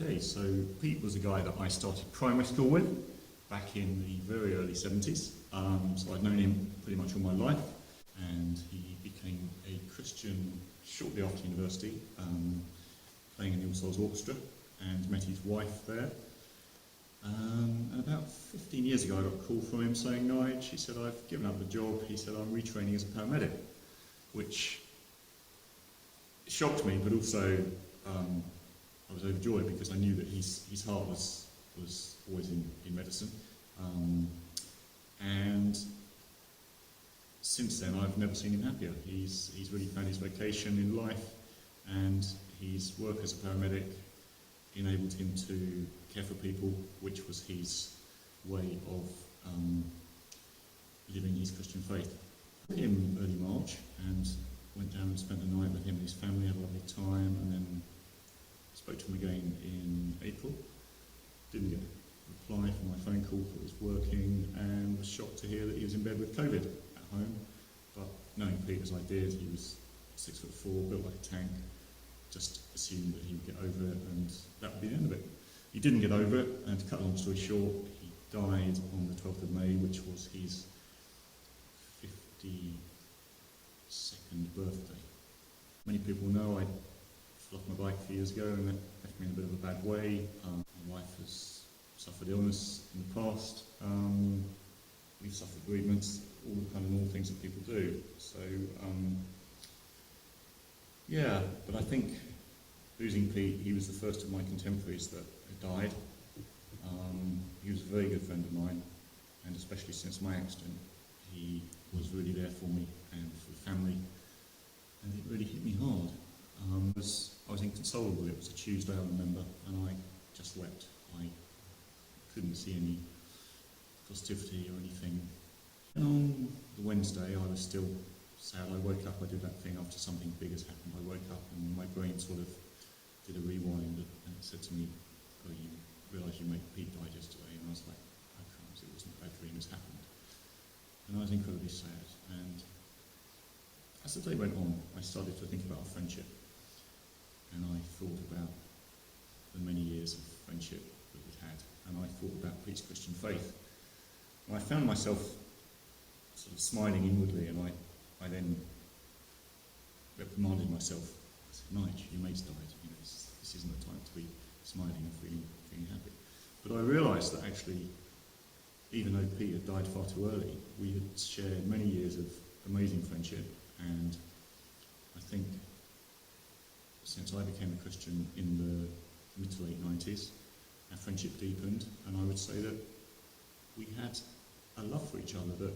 Okay, so Pete was a guy that I started primary school with back in the very early 70s. So I'd known him pretty much all my life, and he became a Christian shortly after university, playing in the All Souls Orchestra, and met his wife there. And about 15 years ago I got a call from him saying, Nigel, he said, I've given up the job. He said, I'm retraining as a paramedic, which shocked me, but also I was overjoyed because I knew that his heart was always in medicine. And since then I've never seen him happier. He's really found his vocation in life, and his work as a paramedic enabled him to care for people, which was his way of living his Christian faith. I met him early March and went down and spent the night with him and his family, had a lovely time, and then spoke to him again in April. Didn't get a reply from my phone call, thought it was working, and was shocked to hear that he was in bed with COVID at home. But knowing Pete as I did, he was 6'4", built like a tank, just assumed that he would get over it and that would be the end of it. He didn't get over it, and to cut a long story short, he died on the 12th of May, which was his 52nd birthday. Many people know I fell off my bike a few years ago, and that left me in a bit of a bad way. My wife has suffered illness in the past. We've suffered bereavements, all the kind of normal things that people do. So, yeah, but I think losing Pete, he was the first of my contemporaries that had died. He was a very good friend of mine, and especially since my accident, he was really there for me and for the family, and it really hit me hard. I was inconsolable. It was a Tuesday, I remember, and I just wept. I couldn't see any positivity or anything. And on the Wednesday, I was still sad. I woke up, I did that thing after something big has happened. I woke up and my brain sort of did a rewind, and it said to me, oh, you realise you made Pete die yesterday? And I was like, I can't, it wasn't a bad dream, it's happened. And I was incredibly sad. And as the day went on, I started to think about our friendship. And I thought about the many years of friendship that we'd had. And I thought about Pete's Christian faith. And I found myself sort of smiling inwardly, and I then reprimanded myself. I said, Nigel, your mate's died. You know, this isn't the time to be smiling and feeling happy. But I realised that actually, even though Pete had died far too early, we had shared many years of amazing friendship, and I think since I became a Christian in the mid to late 90s, our friendship deepened, and I would say that we had a love for each other that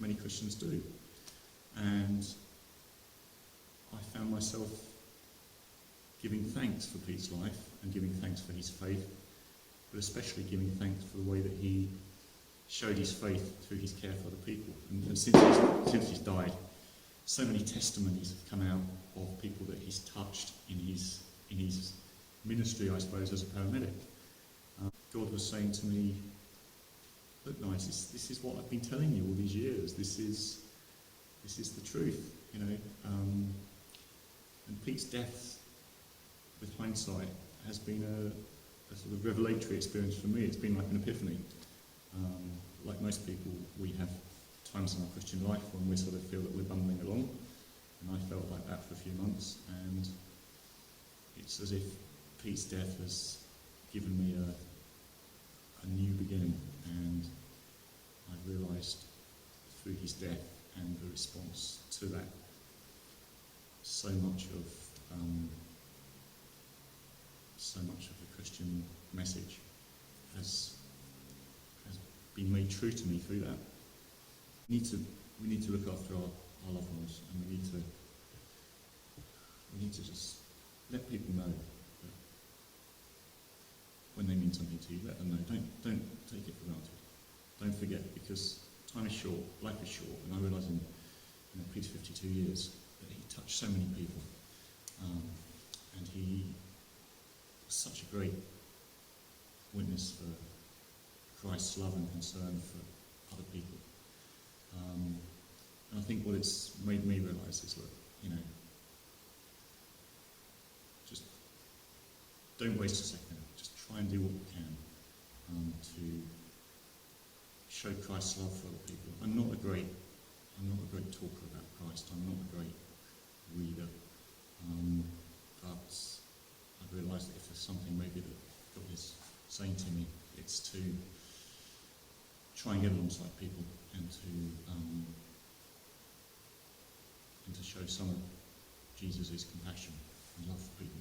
many Christians do. And I found myself giving thanks for Pete's life and giving thanks for his faith, but especially giving thanks for the way that he showed his faith through his care for other people. And since he's died, so many testimonies have come out of people that he's touched in his ministry, I suppose, as a paramedic. God was saying to me, look, Nigel, this is what I've been telling you all these years. This is the truth, you know. And Pete's death, with hindsight, has been a sort of revelatory experience for me. It's been like an epiphany. Like most people, we have times in our Christian life when we sort of feel that we're bumbling along, and I felt like that for a few months, and it's as if Pete's death has given me a new beginning, and I realised through his death and the response to that, so much of the Christian message has been made true to me through that. We need to look after our loved ones, and we need to just let people know that when they mean something to you, let them know. Don't take it for granted. Don't forget, because time is short, life is short, and I realise in Pete's 52 years that he touched so many people, and he was such a great witness for Christ's love and concern for other people. And I think what it's made me realise is, look, just don't waste a second. Just try and do what you can to show Christ's love for other people. I'm not a great talker about Christ. I'm not a great reader, but I realise that if there's something maybe that God is saying to me, it's to try and get alongside people and to show some of Jesus' compassion and love for people.